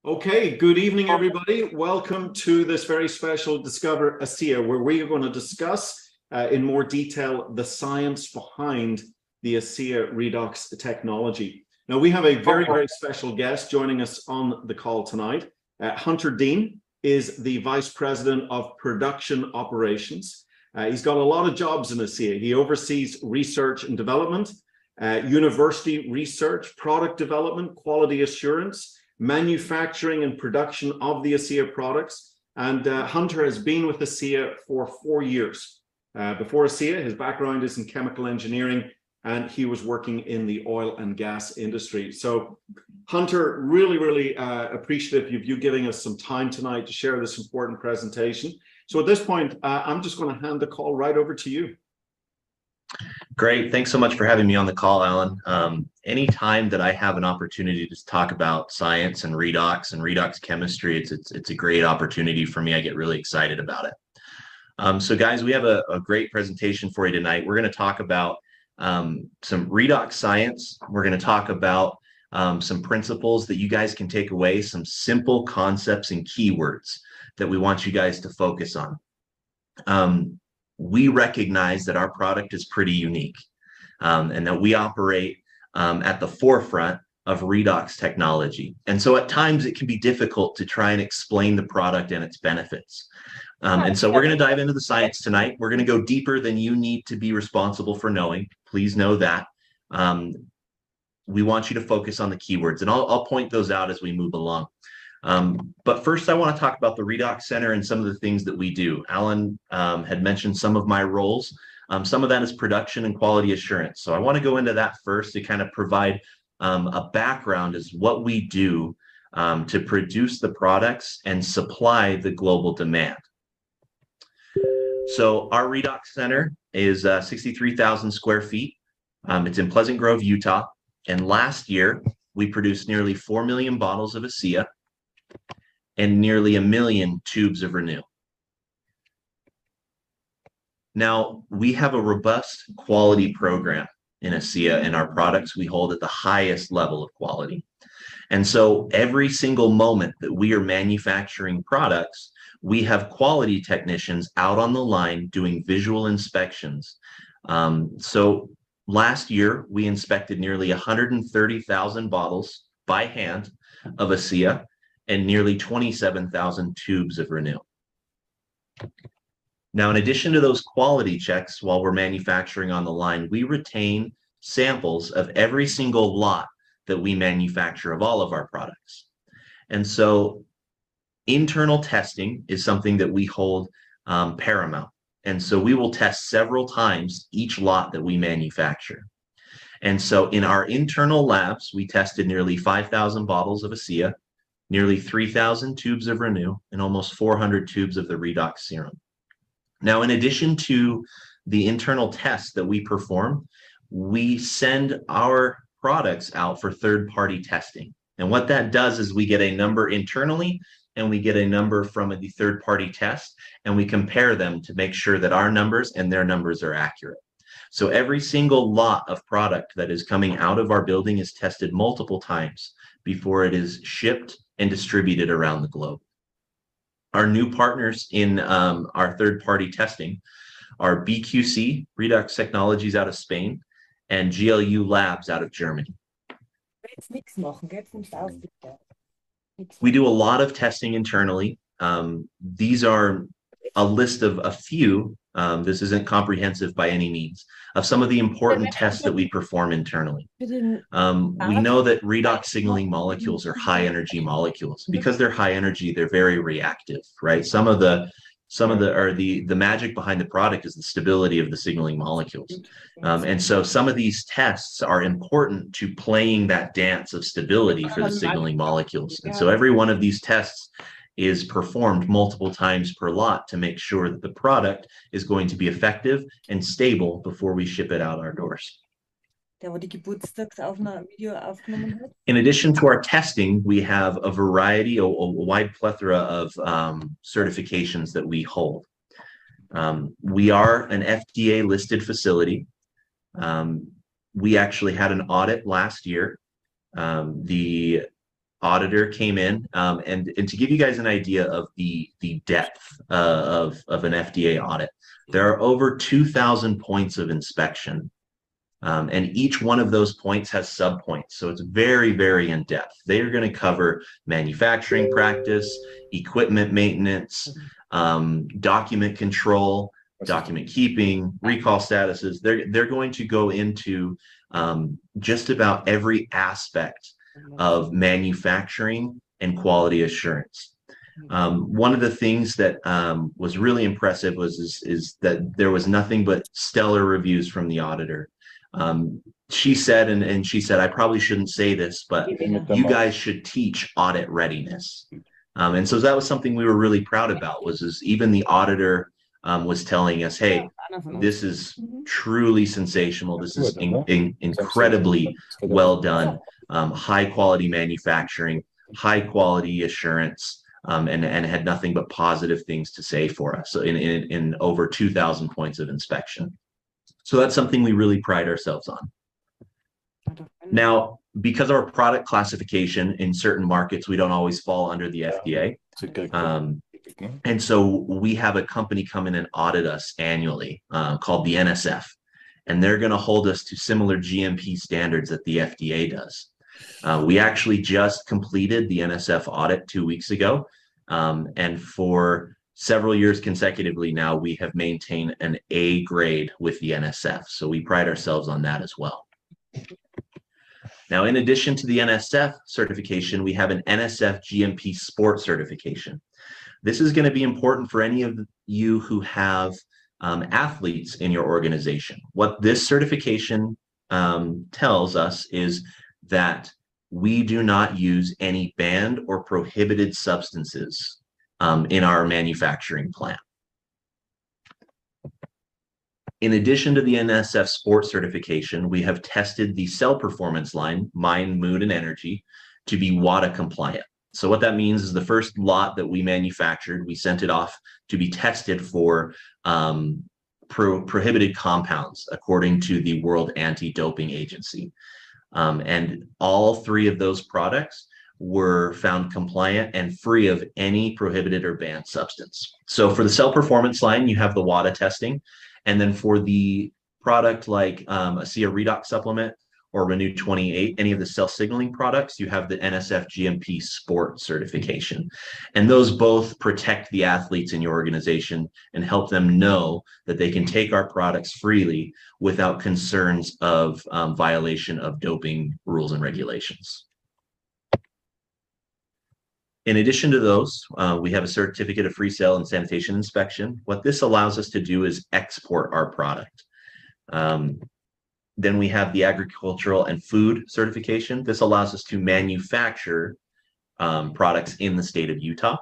Okay, good evening, everybody. Welcome to this very special Discover ASEA, where we are going to discuss in more detail the science behind the ASEA Redox technology. Now, we have a very, very special guest joining us on the call tonight. Hunter Dean is the Vice President of Production Operations. He's got a lot of jobs in ASEA. He oversees research and development, university research, product development, quality assurance, manufacturing and production of the ASEA products. And Hunter has been with ASEA for 4 years. Before ASEA, his background is in chemical engineering, and he was working in the oil and gas industry. So Hunter, really appreciative of you giving us some time tonight to share this important presentation. So at this point, I'm just going to hand the call right over to you. Great. Thanks so much for having me on the call, Alan. Anytime that I have an opportunity to talk about science and redox chemistry, it's a great opportunity for me. I get really excited about it. So guys, we have a great presentation for you tonight. We're going to talk about some redox science. We're going to talk about some principles that you guys can take away, some simple concepts and keywords that we want you guys to focus on. We recognize that our product is pretty unique and that we operate at the forefront of redox technology. And so at times it can be difficult to try and explain the product and its benefits. And so we're going to dive into the science tonight. We're going to go deeper than you need to be responsible for knowing. Please know that. We want you to focus on the keywords, and I'll point those out as we move along. But first, I want to talk about the Redox Center and some of the things that we do. Alan had mentioned some of my roles. Some of that is production and quality assurance. So I want to go into that first to kind of provide a background as what we do to produce the products and supply the global demand. So our Redox Center is 63,000 square feet. It's in Pleasant Grove, Utah. And last year, we produced nearly 4 million bottles of ASEA and nearly 1 million tubes of Renew. Now, we have a robust quality program in ASEA, and our products we hold at the highest level of quality. And so every single moment that we are manufacturing products, we have quality technicians out on the line doing visual inspections. So last year, we inspected nearly 130,000 bottles by hand of ASEA and nearly 27,000 tubes of Renew. Now, in addition to those quality checks while we're manufacturing on the line, we retain samples of every single lot that we manufacture of all of our products. And so internal testing is something that we hold paramount. And so we will test several times each lot that we manufacture. And so in our internal labs, we tested nearly 5,000 bottles of ASEA, nearly 3,000 tubes of Renew, and almost 400 tubes of the Redox serum. Now, in addition to the internal tests that we perform, we send our products out for third-party testing. And what that does is we get a number internally and we get a number from the third-party test, and we compare them to make sure that our numbers and their numbers are accurate. So every single lot of product that is coming out of our building is tested multiple times before it is shipped and distributed around the globe. Our new partners in our third-party testing are BQC, Redox Technologies out of Spain, and GLU Labs out of Germany. We do a lot of testing internally. These are a list of a few, this isn't comprehensive by any means, of some of the important tests that we perform internally. We know that redox signaling molecules are high energy molecules. Because they're high energy, they're very reactive, right? The magic behind the product is the stability of the signaling molecules. And so some of these tests are important to playing that dance of stability for the signaling molecules. And so every one of these tests is performed multiple times per lot to make sure that the product is going to be effective and stable before we ship it out our doors. In addition to our testing, we have a variety, a wide plethora of certifications that we hold. We are an FDA listed facility. We actually had an audit last year. The auditor came in, and to give you guys an idea of the depth of an FDA audit, there are over 2,000 points of inspection. And each one of those points has subpoints. So it's very, very in depth. They are going to cover manufacturing practice, equipment maintenance, document control, document keeping, recall statuses. They're going to go into just about every aspect of manufacturing and quality assurance. One of the things that was really impressive is that there was nothing but stellar reviews from the auditor. She said, and she said, I probably shouldn't say this, but you guys should teach audit readiness. And so that was something we were really proud about, was even the auditor was telling us, hey, this is truly sensational. This is incredibly well done, high quality manufacturing, high quality assurance, and had nothing but positive things to say for us. So in over 2,000 points of inspection. So that's something we really pride ourselves on. Now, because of our product classification in certain markets, we don't always fall under the FDA. And so we have a company come in and audit us annually called the NSF. And they're going to hold us to similar GMP standards that the FDA does. We actually just completed the NSF audit 2 weeks ago. And for several years consecutively now, we have maintained an A grade with the NSF. So we pride ourselves on that as well. Now, in addition to the NSF certification, we have an NSF GMP Sport certification. This is going to be important for any of you who have athletes in your organization. What this certification tells us is that we do not use any banned or prohibited substances in our manufacturing plant. In addition to the NSF Sport certification, we have tested the cell performance line, Mind, Mood, and Energy, to be WADA compliant. So what that means is the first lot that we manufactured, we sent it off to be tested for prohibited compounds according to the World Anti-Doping Agency. And all three of those products were found compliant and free of any prohibited or banned substance. So for the cell performance line, you have the WADA testing. And then for the product like ASEA Redox supplement or Renew 28, any of the cell signaling products, you have the NSF GMP Sport certification. And those both protect the athletes in your organization and help them know that they can take our products freely without concerns of violation of doping rules and regulations. In addition to those, we have a certificate of free sale and sanitation inspection. What this allows us to do is export our product. Then we have the agricultural and food certification. This allows us to manufacture products in the state of Utah.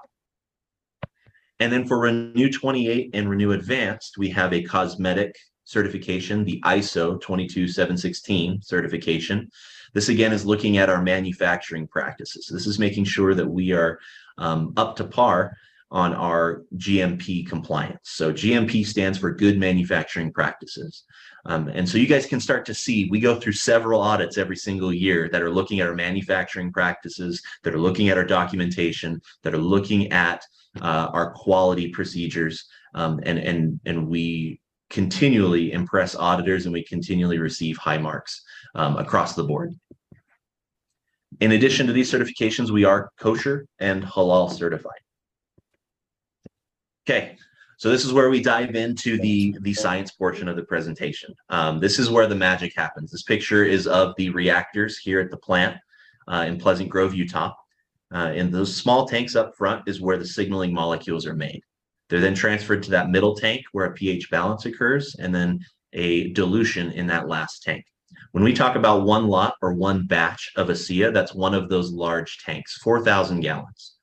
And then for Renew 28 and Renew Advanced, we have a cosmetic certification, the ISO 22716 certification. This again is looking at our manufacturing practices. This is making sure that we are up to par on our GMP compliance. So GMP stands for Good Manufacturing Practices. And so you guys can start to see, we go through several audits every single year that are looking at our manufacturing practices, that are looking at our documentation, that are looking at our quality procedures, and we continually impress auditors and we continually receive high marks across the board. In addition to these certifications, we are kosher and halal certified. Okay, so this is where we dive into the science portion of the presentation. This is where the magic happens. This picture is of the reactors here at the plant in Pleasant Grove, Utah. And those small tanks up front is where the signaling molecules are made. They're then transferred to that middle tank where a pH balance occurs, and then a dilution in that last tank. When we talk about one lot or one batch of ASEA, that's one of those large tanks, 4,000 gallons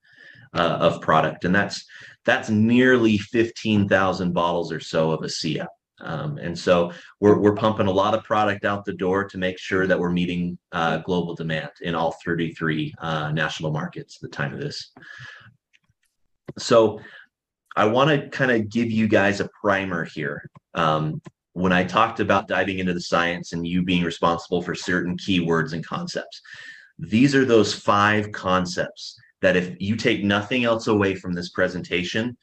of product. And that's nearly 15,000 bottles or so of ASEA. And so we're pumping a lot of product out the door to make sure that we're meeting global demand in all 33 national markets at the time of this. So I want to kind of give you guys a primer here. When I talked about diving into the science and you being responsible for certain keywords and concepts, These are those 5 concepts that if you take nothing else away from this presentation,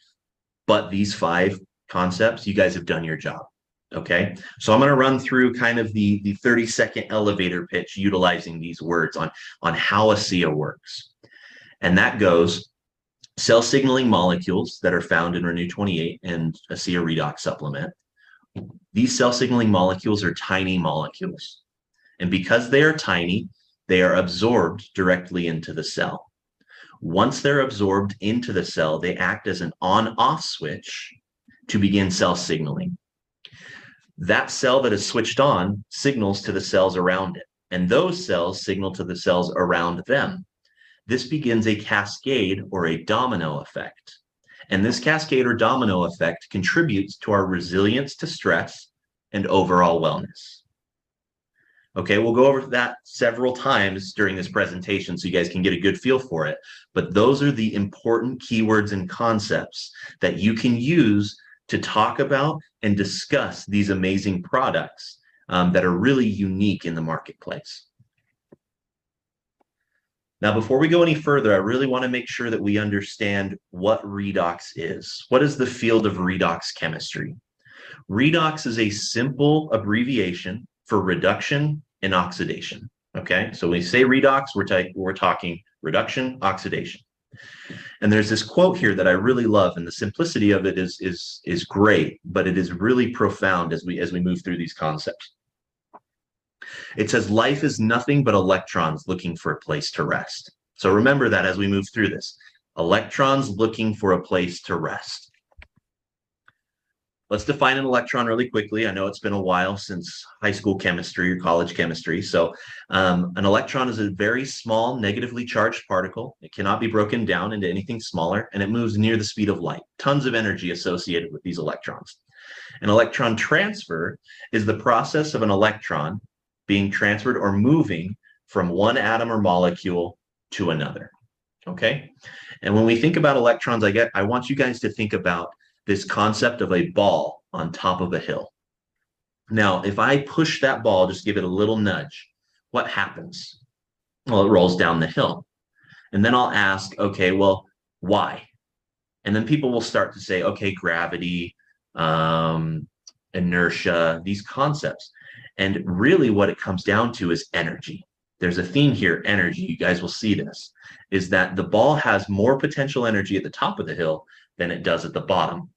but these 5 concepts, you guys have done your job. Okay, so I'm going to run through kind of the 30-second elevator pitch utilizing these words on how ASEA works. And that goes: cell signaling molecules that are found in Renew 28 and ASEA Redox supplement. These cell signaling molecules are tiny molecules. And because they are tiny, they are absorbed directly into the cell. Once they're absorbed into the cell, they act as an on-off switch to begin cell signaling. That cell that is switched on signals to the cells around it, and those cells signal to the cells around them. This begins a cascade or a domino effect. And this cascade or domino effect contributes to our resilience to stress and overall wellness. Okay, we'll go over that several times during this presentation so you guys can get a good feel for it. But those are the important keywords and concepts that you can use to talk about and discuss these amazing products that are really unique in the marketplace. Now, before we go any further, I really want to make sure that we understand what redox is. What is the field of redox chemistry? Redox is a simple abbreviation for reduction and oxidation. Okay, so when we say redox, we're talking reduction, oxidation. And there's this quote here that I really love, and the simplicity of it is great, but it is really profound as we move through these concepts. It says, life is nothing but electrons looking for a place to rest. So remember that as we move through this. Electrons looking for a place to rest. Let's define an electron really quickly. I know it's been a while since high school chemistry or college chemistry. So an electron is a very small negatively charged particle. It cannot be broken down into anything smaller, and it moves near the speed of light. Tons of energy associated with these electrons. An electron transfer is the process of an electron being transferred or moving from one atom or molecule to another. Okay? And when we think about electrons, I want you guys to think about this concept of a ball on top of a hill. Now, if I push that ball, just give it a little nudge, what happens? Well, it rolls down the hill. And then I'll ask, okay, well, why? And then people will start to say, okay, gravity, inertia, these concepts. And really what it comes down to is energy. There's a theme here, energy. You guys will see this, is that the ball has more potential energy at the top of the hill than it does at the bottom.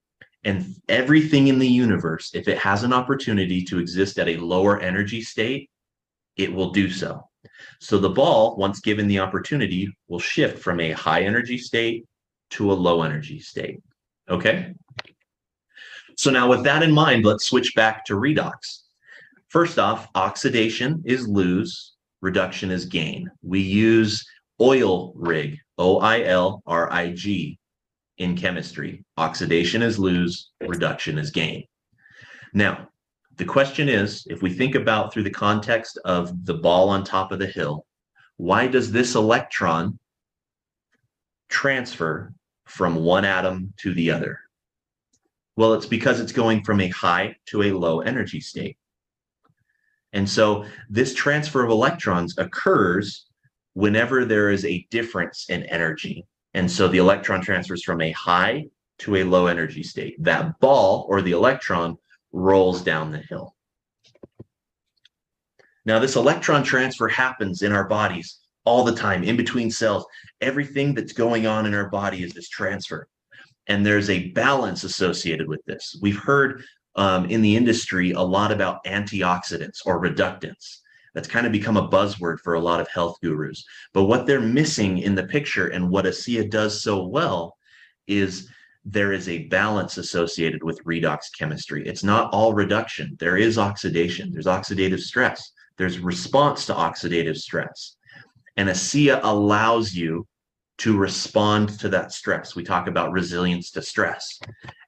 And everything in the universe, if it has an opportunity to exist at a lower energy state, it will do so. So the ball, once given the opportunity, will shift from a high energy state to a low energy state. Okay? So now with that in mind, let's switch back to redox. First off, oxidation is lose, reduction is gain. We use oil rig, OILRIG, in chemistry. Oxidation is lose, reduction is gain. Now, the question is, if we think about through the context of the ball on top of the hill, why does this electron transfer from one atom to the other? Well, it's because it's going from a high to a low energy state. And so this transfer of electrons occurs whenever there is a difference in energy. And so the electron transfers from a high to a low energy state. That ball, or the electron, rolls down the hill. Now, this electron transfer happens in our bodies all the time, in between cells. Everything that's going on in our body is this transfer. And there's a balance associated with this. We've heard in the industry a lot about antioxidants or reductants. That's kind of become a buzzword for a lot of health gurus. But what they're missing in the picture, and what ASEA does so well, is there is a balance associated with redox chemistry. It's not all reduction. There is oxidation. There's oxidative stress. There's response to oxidative stress. And ASEA allows you to respond to that stress. We talk about resilience to stress.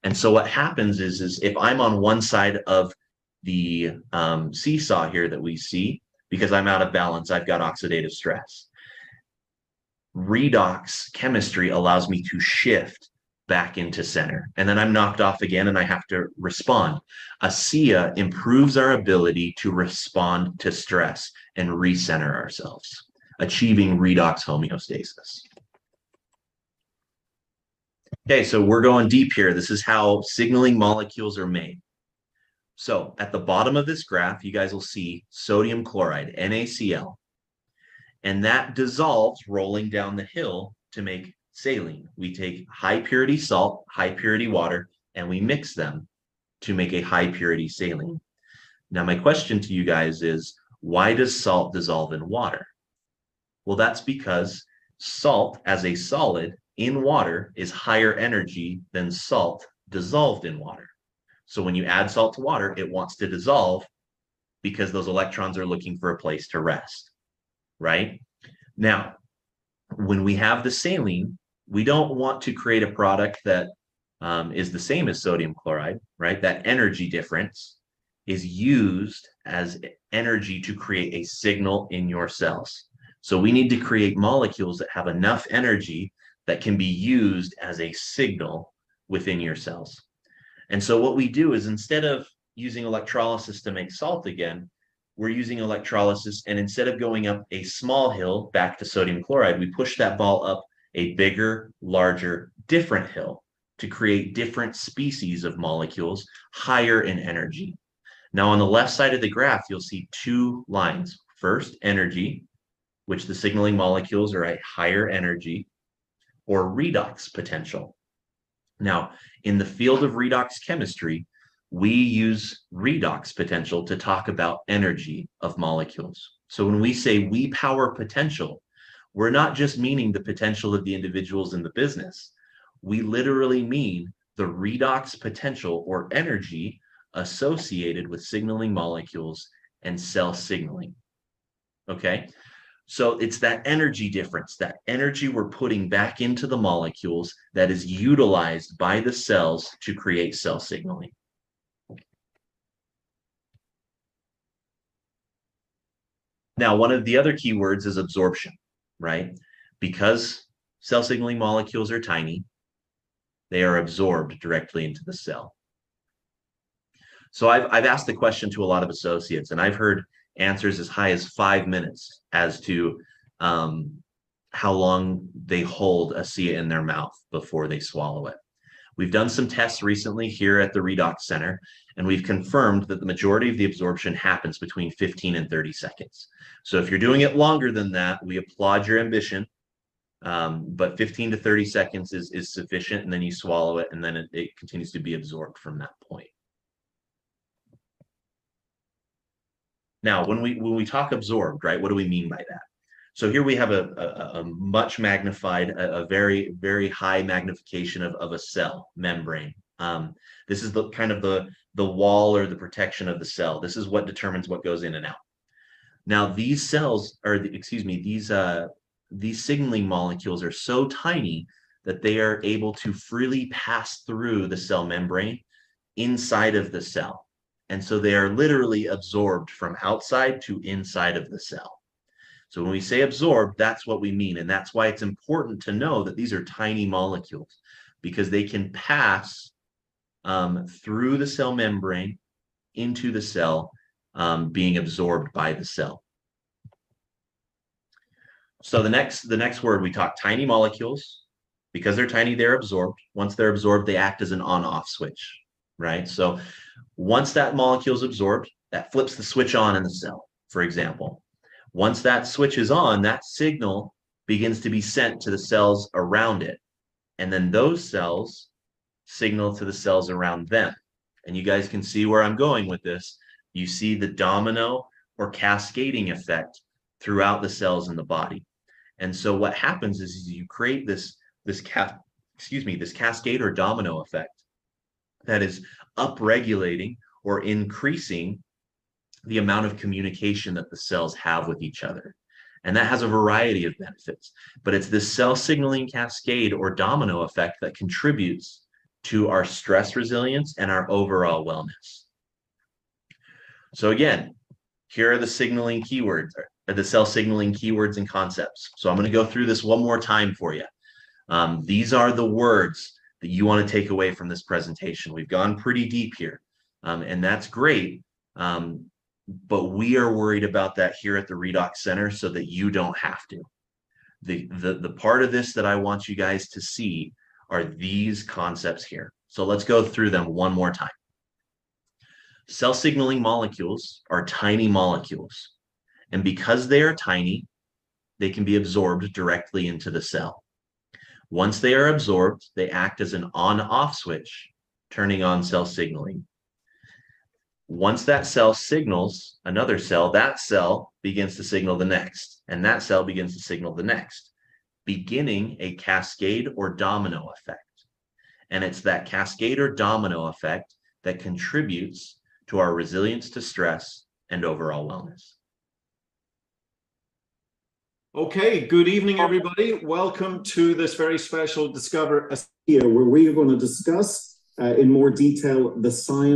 And so what happens is if I'm on one side of the seesaw here that we see, because I'm out of balance, I've got oxidative stress. Redox chemistry allows me to shift back into center. And then I'm knocked off again and I have to respond. ASEA improves our ability to respond to stress and recenter ourselves. achieving redox homeostasis. Okay, so we're going deep here. This is how signaling molecules are made. So at the bottom of this graph, you guys will see sodium chloride, NaCl, and that dissolves rolling down the hill to make saline. We take high purity salt, high purity water, and we mix them to make a high purity saline. Now, my question to you guys is, why does salt dissolve in water? Well, that's because salt as a solid in water is higher energy than salt dissolved in water. So when you add salt to water, it wants to dissolve because those electrons are looking for a place to rest, right? Now, when we have the saline, we don't want to create a product that is the same as sodium chloride, right? That energy difference is used as energy to create a signal in your cells. So we need to create molecules that have enough energy that can be used as a signal within your cells. And so what we do is, instead of using electrolysis to make salt again, we're using electrolysis, and instead of going up a small hill back to sodium chloride, we push that ball up a bigger, larger, different hill to create different species of molecules higher in energy. Now, on the left side of the graph, you'll see two lines. First, energy, which the signaling molecules are at higher energy, or redox potential. Now, in the field of redox chemistry, we use redox potential to talk about energy of molecules. So when we say we power potential, we're not just meaning the potential of the individuals in the business. We literally mean the redox potential or energy associated with signaling molecules and cell signaling. Okay? So it's that energy difference, that energy we're putting back into the molecules that is utilized by the cells to create cell signaling. Now, one of the other keywords is absorption, right? Because cell signaling molecules are tiny, they are absorbed directly into the cell. So I've asked the question to a lot of associates, and I've heard answers as high as 5 minutes as to how long they hold ASEA in their mouth before they swallow it. We've done some tests recently here at the Redox Center, and we've confirmed that the majority of the absorption happens between 15 and 30 seconds. So if you're doing it longer than that, we applaud your ambition, but 15 to 30 seconds is sufficient, and then you swallow it, and then it continues to be absorbed from that point. Now, when we talk absorbed, right, what do we mean by that? So here we have a much magnified, a very, very high magnification of a cell membrane. This is the kind of the wall or the protection of the cell. This is what determines what goes in and out. Now, these cells, or these signaling molecules are so tiny that they are able to freely pass through the cell membrane inside of the cell. And so they are literally absorbed from outside to inside of the cell. So when we say absorbed, that's what we mean. And that's why it's important to know that these are tiny molecules, because they can pass through the cell membrane into the cell, being absorbed by the cell. So the next word, we talk tiny molecules. Because they're tiny, they're absorbed. Once they're absorbed, they act as an on-off switch, right? So once that molecule is absorbed, that flips the switch on in the cell, for example. Once that switch is on, that signal begins to be sent to the cells around it. And then those cells signal to the cells around them. And you guys can see where I'm going with this. You see the domino or cascading effect throughout the cells in the body. And so what happens is you create this cascade or domino effect that is upregulating or increasing the amount of communication that the cells have with each other. And that has a variety of benefits, but it's this cell signaling cascade or domino effect that contributes to our stress resilience and our overall wellness. So again, here are the signaling keywords, or the cell signaling keywords and concepts. So I'm going to go through this one more time for you. These are the words that you want to take away from this presentation. We've gone pretty deep here, and that's great. but we are worried about that here at the Redox Center so that you don't have to. The part of this that I want you guys to see are these concepts here. So let's go through them one more time. Cell signaling molecules are tiny molecules, and because they are tiny, they can be absorbed directly into the cell. Once they are absorbed, they act as an on-off switch, turning on cell signaling. Once that cell signals another cell, that cell begins to signal the next, and that cell begins to signal the next, beginning a cascade or domino effect. And it's that cascade or domino effect that contributes to our resilience to stress and overall wellness. Okay, good evening, everybody. Welcome to this very special Discover ASEA, where we are going to discuss in more detail the science